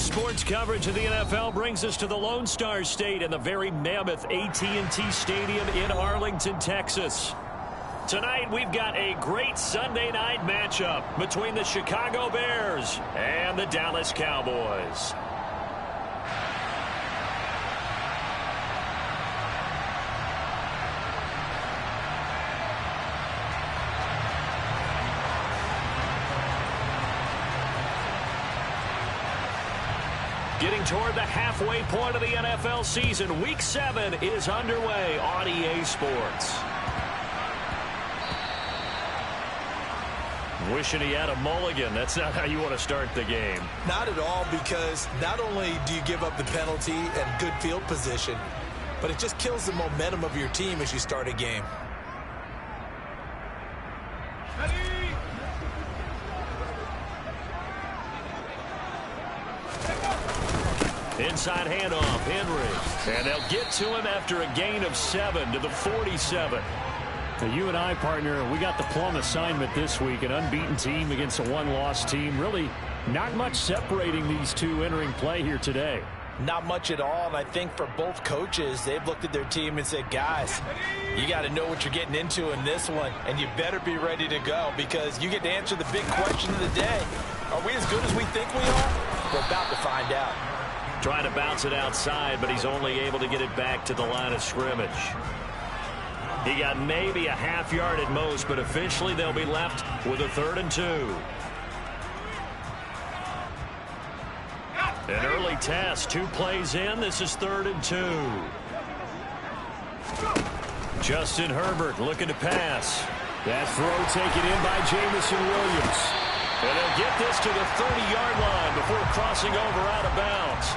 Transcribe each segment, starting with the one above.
Sports coverage of the NFL brings us to the Lone Star State and the very mammoth AT&T Stadium in Arlington, Texas. Tonight, we've got a great Sunday night matchup between the Chicago Bears and the Dallas Cowboys. Getting toward the halfway point of the NFL season, Week 7 is underway on EA Sports. Wishing he had a mulligan. That's not how you want to start the game. Not at all, because not only do you give up the penalty and good field position, but it just kills the momentum of your team as you start a game. Inside handoff, Henry. And they'll get to him after a gain of 7 to the 47. So you and I, partner, we got the plum assignment this week. An unbeaten team against a one-loss team. Really not much separating these two entering play here today. Not much at all, and I think for both coaches, they've looked at their team and said, guys, you got to know what you're getting into in this one, and you better be ready to go, because you get to answer the big question of the day. Are we as good as we think we are? We're about to find out. Trying to bounce it outside, but he's only able to get it back to the line of scrimmage. He got maybe a half yard at most, but officially they'll be left with a 3rd and 2. An early test, 2 plays in. This is 3rd and 2. Justin Herbert looking to pass. That throw taken in by Jamison Williams. And they'll get this to the 30-yard line before crossing over out of bounds.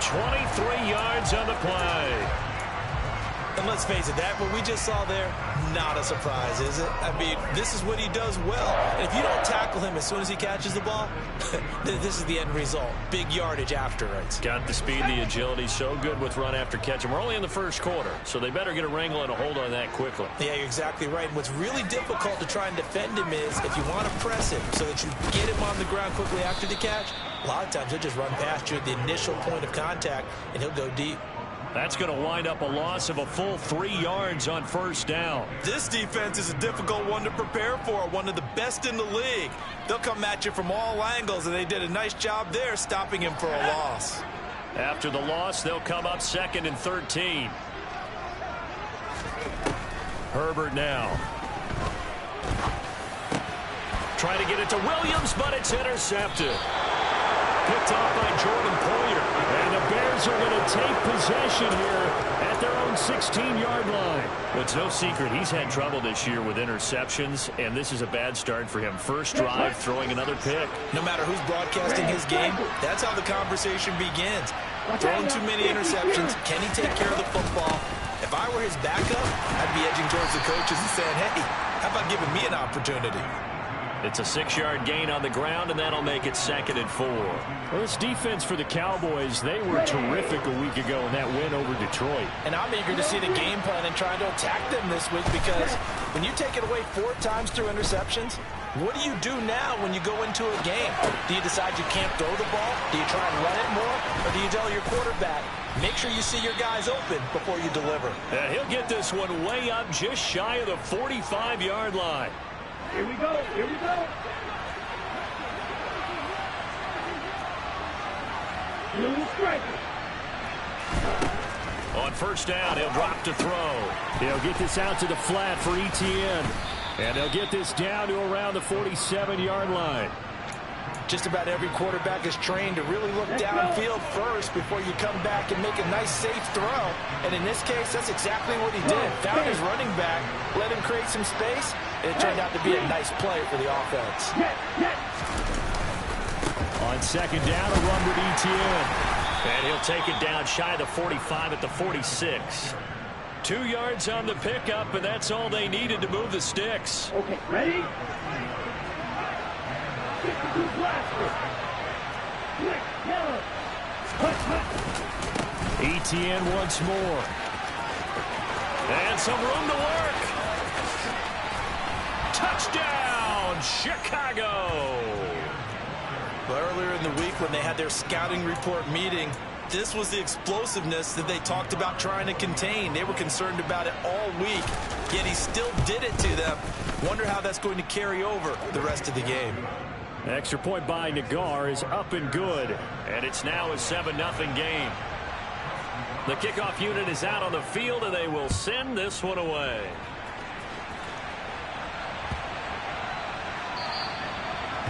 23 yards on the play. And let's face it, that what we just saw there, not a surprise, is it? I mean, this is what he does well. And if you don't tackle him as soon as he catches the ball, this is the end result. Big yardage after it. Got the speed, the agility, so good with run after catch. And we're only in the first quarter, so they better get a wrangle and a hold on that quickly. Yeah, you're exactly right. And what's really difficult to try and defend him is if you want to press him so that you get him on the ground quickly after the catch, a lot of times he'll just run past you at the initial point of contact, and he'll go deep. That's going to wind up a loss of a full 3 yards on 1st down. This defense is a difficult one to prepare for, one of the best in the league. They'll come at you from all angles, and they did a nice job there stopping him for a loss. After the loss, they'll come up 2nd and 13. Herbert now. Trying to get it to Williams, but it's intercepted. Picked off by Jordan Poyer. And the Bears are going to take possession here at their own 16-yard line. It's no secret he's had trouble this year with interceptions, and this is a bad start for him. First drive, throwing another pick. No matter who's broadcasting his game, that's how the conversation begins. Throwing too many interceptions, can he take care of the football? If I were his backup, I'd be edging towards the coaches and saying, hey, how about giving me an opportunity? It's a 6-yard gain on the ground, and that'll make it 2nd and 4. Well, this defense for the Cowboys, they were terrific a week ago in that win over Detroit. And I'm eager to see the game plan and trying to attack them this week, because when you take it away 4 times through interceptions, what do you do now when you go into a game? Do you decide you can't throw the ball? Do you try and run it more? Or do you tell your quarterback, make sure you see your guys open before you deliver? He'll get this one way up just shy of the 45-yard line. Here we go. Here we go. Little striker. On 1st down, he'll drop to throw. He'll get this out to the flat for Etienne. And they'll get this down to around the 47-yard line. Just about every quarterback is trained to really look downfield first before you come back and make a nice, safe throw. And in this case, that's exactly what he did. Found his running back, let him create some space, and it turned out to be a nice play for the offense. On 2nd down, a run with Etienne. And he'll take it down shy of the 45 at the 46. 2 yards on the pickup, and that's all they needed to move the sticks. Okay, ready? Etienne once more. And some room to work. Touchdown, Chicago. Earlier in the week when they had their scouting report meeting, this was the explosiveness that they talked about trying to contain. They were concerned about it all week, yet he still did it to them. Wonder how that's going to carry over the rest of the game. The extra point by Nagar is up and good, and it's now a 7-0 game. The kickoff unit is out on the field, and they will send this one away.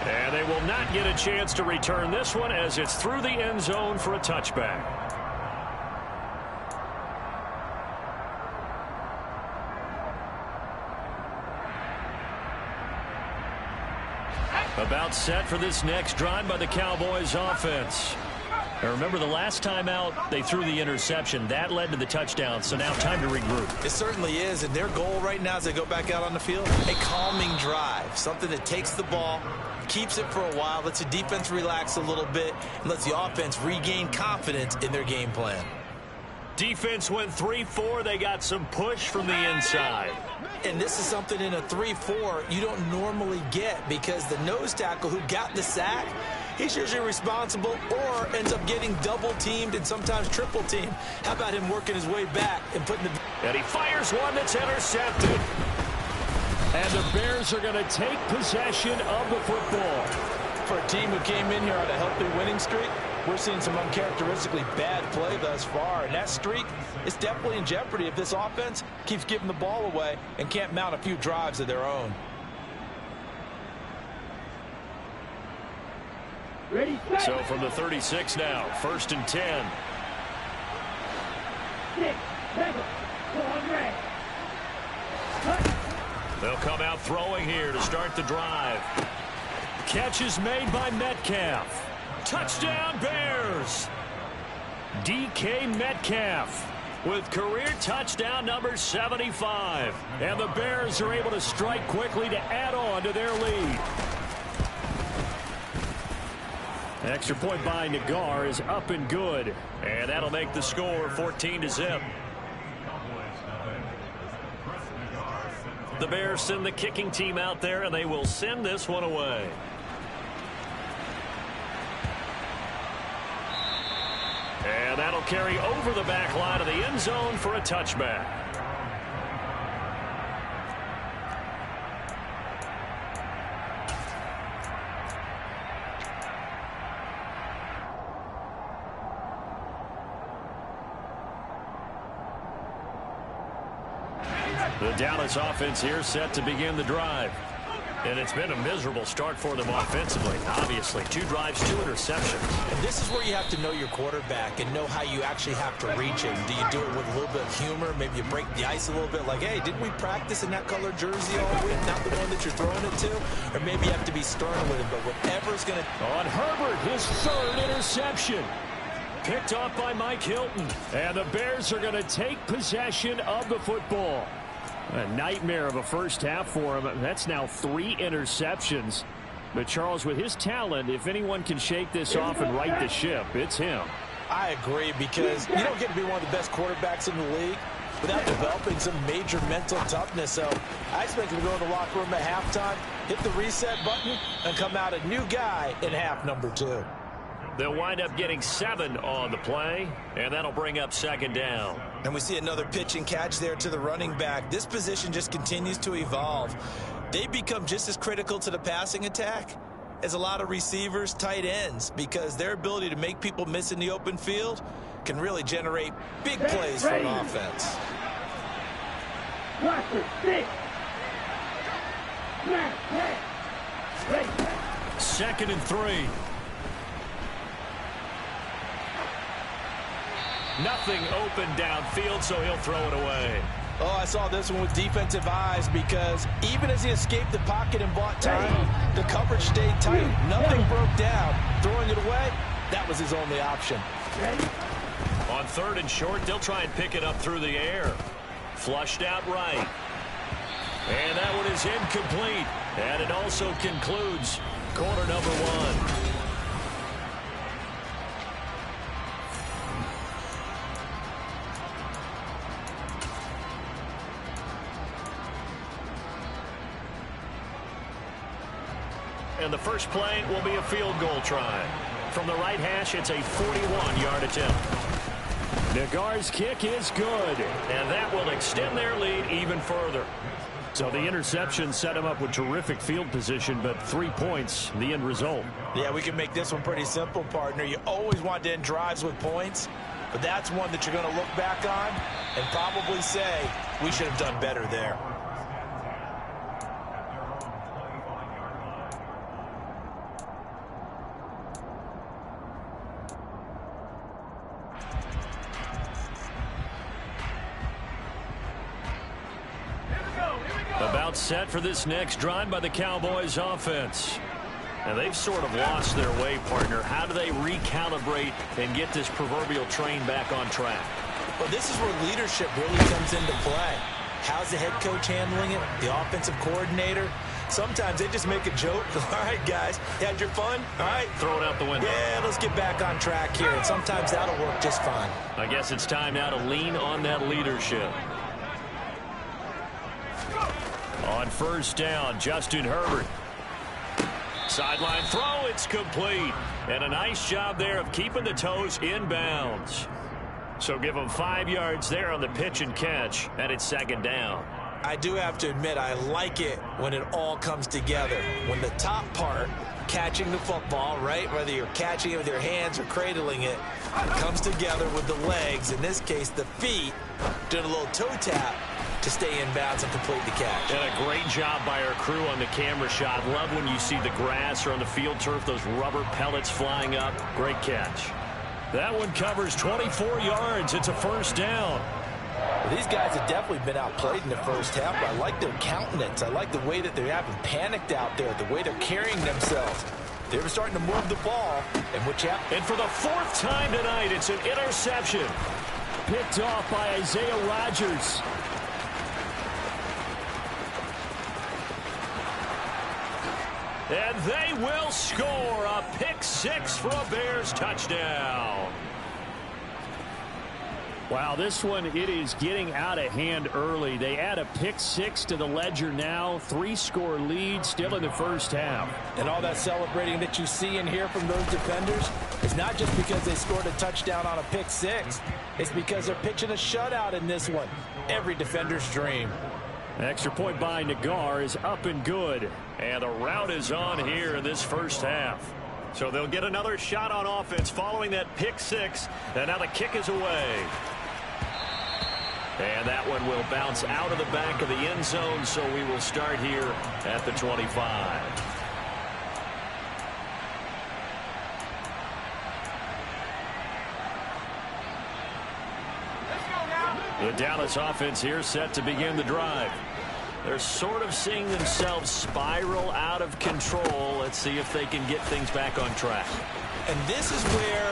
And they will not get a chance to return this one as it's through the end zone for a touchback. About set for this next drive by the Cowboys offense. Now remember, the last time out, they threw the interception. That led to the touchdown, so now time to regroup. It certainly is, and their goal right now as they go back out on the field, a calming drive, something that takes the ball, keeps it for a while, lets the defense relax a little bit, and lets the offense regain confidence in their game plan. Defense went 3-4. They got some push from the inside. And this is something in a 3-4 you don't normally get because the nose tackle who got the sack, he's usually responsible or ends up getting double-teamed and sometimes triple-teamed. How about him working his way back and putting the... And he fires one that's intercepted. And the Bears are going to take possession of the football. For a team who came in here on a healthy winning streak, we're seeing some uncharacteristically bad play thus far. And that streak is definitely in jeopardy if this offense keeps giving the ball away and can't mount a few drives of their own. Ready, set. So from the 36 now, 1st and 10. 6, 7, 4 on red. Cut. They'll come out throwing here to start the drive. Catch is made by Metcalf. Touchdown Bears! DK Metcalf with career touchdown number 75. And the Bears are able to strike quickly to add on to their lead. Extra point by Nagar is up and good. And that'll make the score 14-0. The Bears send the kicking team out there, and they will send this one away. And that'll carry over the back line of the end zone for a touchback. The Dallas offense here set to begin the drive. And it's been a miserable start for them offensively. Obviously, 2 drives, 2 interceptions. And this is where you have to know your quarterback and know how you actually have to reach him. Do you do it with a little bit of humor? Maybe you break the ice a little bit like, hey, didn't we practice in that color jersey all week? Not the one that you're throwing it to? Or maybe you have to be stern with him. But whatever's going to... On Herbert, his 3rd interception. Picked off by Mike Hilton. And the Bears are going to take possession of the football. A nightmare of a first half for him. That's now 3 interceptions. But Charles, with his talent, if anyone can shake this off and right the ship, it's him. I agree, because you don't get to be one of the best quarterbacks in the league without developing some major mental toughness. So I expect him to go in the locker room at halftime, hit the reset button, and come out a new guy in half number 2. They'll wind up getting 7 on the play, and that'll bring up 2nd down. And we see another pitch and catch there to the running back. This position just continues to evolve. They become just as critical to the passing attack as a lot of receivers, tight ends, because their ability to make people miss in the open field can really generate big plays for an offense. Blaster, 6. Smash, ready. 2nd and 3. Nothing open downfield, so he'll throw it away. Oh, I saw this one with defensive eyes, because even as he escaped the pocket and bought time, the coverage stayed tight. Nothing broke down. Throwing it away, that was his only option. On 3rd and short, they'll try and pick it up through the air. Flushed out right. And that one is incomplete. And it also concludes quarter number 1. and the first play will be a field goal try. From the right hash, it's a 41-yard attempt. Nagar's kick is good, and that will extend their lead even further. So the interception set him up with terrific field position, but 3 points, the end result. Yeah, we can make this one pretty simple, partner. You always want to end drives with points, but that's one that you're going to look back on and probably say, we should have done better there. About set for this next drive by the Cowboys offense. And they've sort of lost their way, partner. How do they recalibrate and get this proverbial train back on track? Well, this is where leadership really comes into play. How's the head coach handling it? The offensive coordinator? Sometimes they just make a joke. All right, guys, you had your fun? All right. Throw it out the window. Yeah, let's get back on track here. And sometimes that'll work just fine. I guess it's time now to lean on that leadership. On first down, Justin Herbert. Sideline throw, it's complete. And a nice job there of keeping the toes in bounds. So give them 5 yards there on the pitch and catch, and it's second down. I do have to admit, I like it when it all comes together. When the top part, catching the football, right, whether you're catching it with your hands or cradling it, comes together with the legs, in this case the feet, doing a little toe tap to stay in bounds and complete the catch. And a great job by our crew on the camera shot. Love when you see the grass or on the field turf, those rubber pellets flying up. Great catch. That one covers 24 yards. It's a first down. Well, these guys have definitely been outplayed in the first half. I like their countenance. I like the way that they haven't panicked out there, the way they're carrying themselves. They were starting to move the ball. And which happened? And for the 4th time tonight, it's an interception. Picked off by Isaiah Rodgers. And they will score a pick 6 for a Bears touchdown. Wow, this one, it is getting out of hand early. They add a pick 6 to the ledger now. 3-score lead still in the first half. And all that celebrating that you see and hear from those defenders is not just because they scored a touchdown on a pick 6. It's because they're pitching a shutout in this one. Every defender's dream. Extra point by Nagar is up and good. And the route is on here in this first half. So they'll get another shot on offense following that pick 6. And now the kick is away. And that one will bounce out of the back of the end zone. So we will start here at the 25. The Dallas offense here set to begin the drive. They're sort of seeing themselves spiral out of control. Let's see if they can get things back on track. And this is where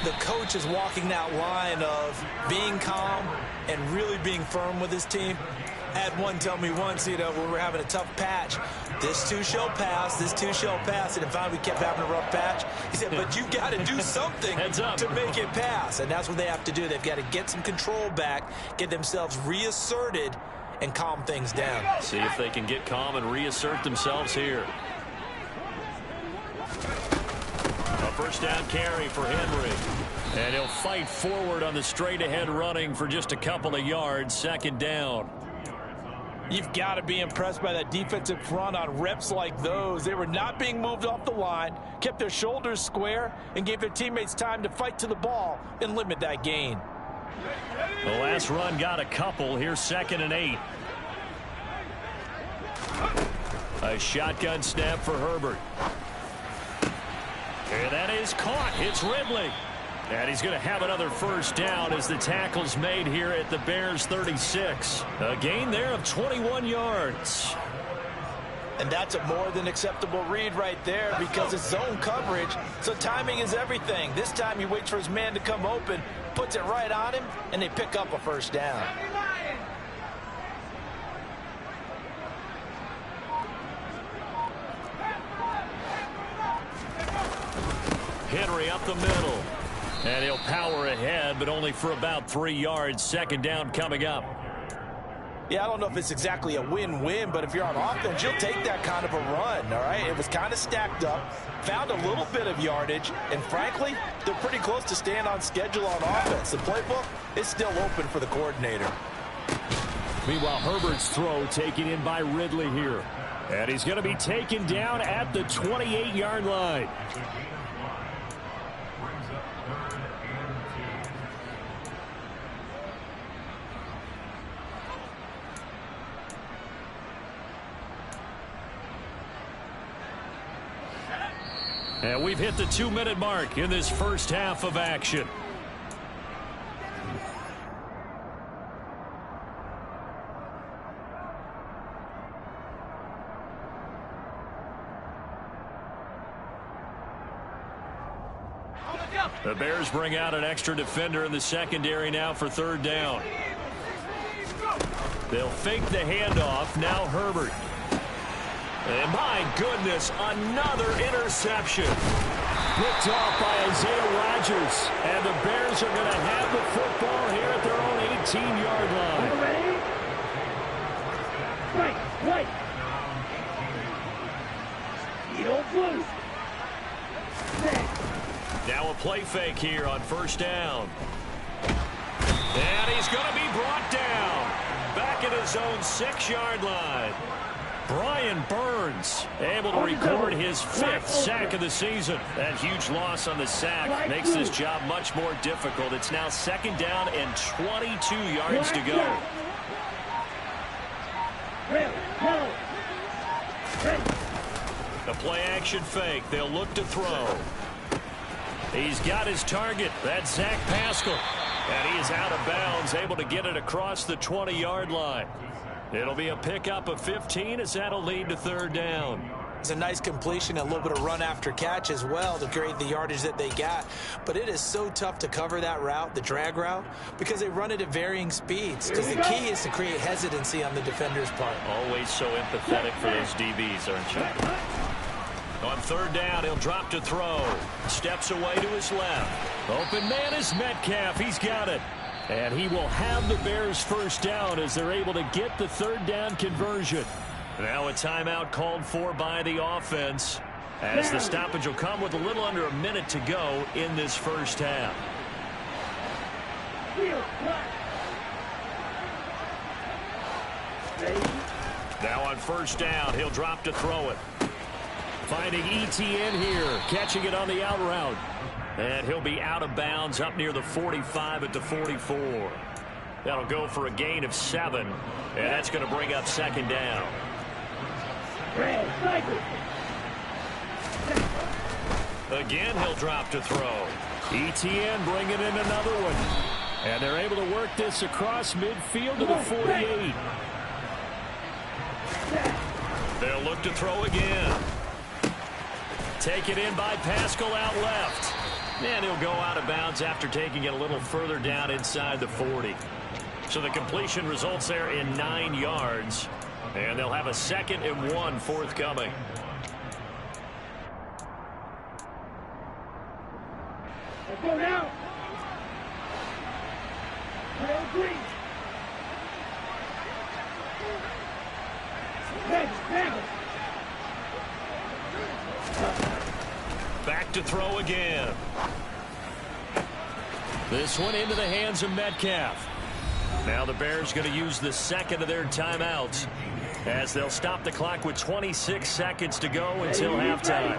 the coach is walking that line of being calm and really being firm with his team. I had one tell me once, you know, when we were having a tough patch, this too shall pass, this too shall pass. And finally we kept having a rough patch. He said, but you've got to do something to make it pass. And that's what they have to do. They've got to get some control back, get themselves reasserted, and calm things down. See if they can get calm and reassert themselves here. A first down carry for Henry. And he'll fight forward on the straight-ahead running for just a couple of yards. Second down. You've got to be impressed by that defensive front on reps like those. They were not being moved off the line, kept their shoulders square, and gave their teammates time to fight to the ball and limit that gain. The last run got a couple. Here's 2nd and 8. A shotgun snap for Herbert. And that is caught. It's Ridley. And he's going to have another first down as the tackle's made here at the Bears 36. A gain there of 21 yards. And that's a more than acceptable read right there because it's zone coverage, so timing is everything. This time he waits for his man to come open, puts it right on him, and they pick up a first down. Henry up the middle. And he'll power ahead, but only for about 3 yards. Second down coming up. Yeah, I don't know if it's exactly a win-win, but if you're on offense, you'll take that kind of a run, all right? It was kind of stacked up, found a little bit of yardage, and frankly, they're pretty close to staying on schedule on offense. The playbook is still open for the coordinator. Meanwhile, Herbert's throw taken in by Ridley here. And he's going to be taken down at the 28-yard line. And we've hit the 2-minute mark in this first half of action. The Bears bring out an extra defender in the secondary now for third down. They'll fake the handoff. Now Herbert. And my goodness, another interception. Picked off by Isaiah Rodgers. And the Bears are going to have the football here at their own 18-yard line. Ready? Right. You don't lose. Now a play fake here on first down. And he's going to be brought down. Back at his own 6-yard line. Brian Burns able to record his 5th sack of the season. That huge loss on the sack makes this job much more difficult. It's now 2nd down and 22 yards to go. The play action fake. They'll look to throw. He's got his target. That's Zach Pascal. And he is out of bounds, able to get it across the 20-yard line. It'll be a pickup of 15 as that'll lead to third down. It's a nice completion, a little bit of run after catch as well to create the yardage that they got. But it is so tough to cover that route, the drag route, because they run it at varying speeds. Because the key is to create hesitancy on the defender's part. Always so empathetic for those DBs, aren't you? On third down, he'll drop to throw. Steps away to his left. Open man is Metcalf. He's got it. And he will have the Bears first down as they're able to get the third down conversion. Now a timeout called for by the offense as the stoppage will come with a little under a minute to go in this first half. Now on first down, he'll drop to throw it. Finding ETN here, catching it on the out route. And he'll be out of bounds up near the 45 at the 44. That'll go for a gain of 7. And that's going to bring up 2nd down. Again, he'll drop to throw. ETN bringing in another one. And they're able to work this across midfield to the 48. They'll look to throw again. Taken in by Pascal out left. And he'll go out of bounds after taking it a little further down inside the 40. So the completion results there in 9 yards. And they'll have a 2nd and 1 forthcoming. Let's go now. Back to throw again. This one into the hands of Metcalf. Now the Bears going to use the 2nd of their timeouts as they'll stop the clock with 26 seconds to go until halftime.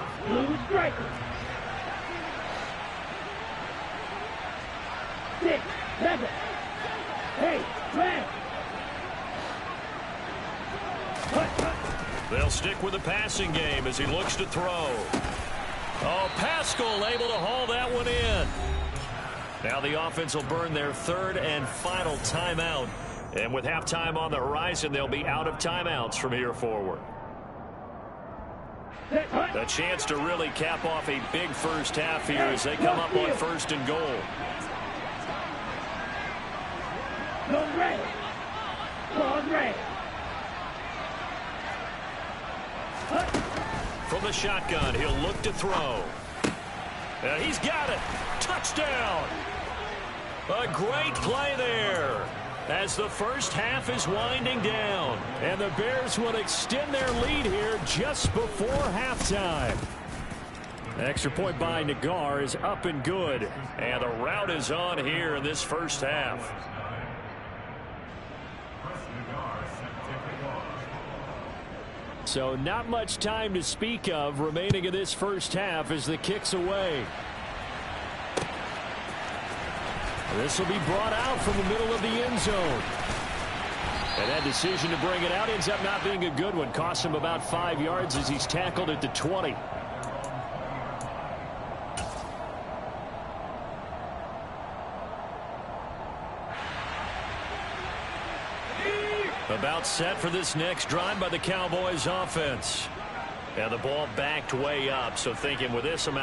They'll stick with the passing game as he looks to throw. Oh, Pascal able to haul that one in. Now the offense will burn their 3rd and final timeout. And with halftime on the horizon, they'll be out of timeouts from here forward. A chance to really cap off a big first half here as they come up on 1st and goal. From the shotgun, he'll look to throw. And he's got it. Touchdown. A great play there. as the first half is winding down. And the Bears will extend their lead here just before halftime. Extra point by Nagar is up and good. And the rout is on here in this first half. So not much time to speak of remaining in this first half as the kick's away. This will be brought out from the middle of the end zone. And that decision to bring it out ends up not being a good one. Costs him about 5 yards as he's tackled at the 20. About set for this next drive by the Cowboys offense. And the ball backed way up, so thinking with this amount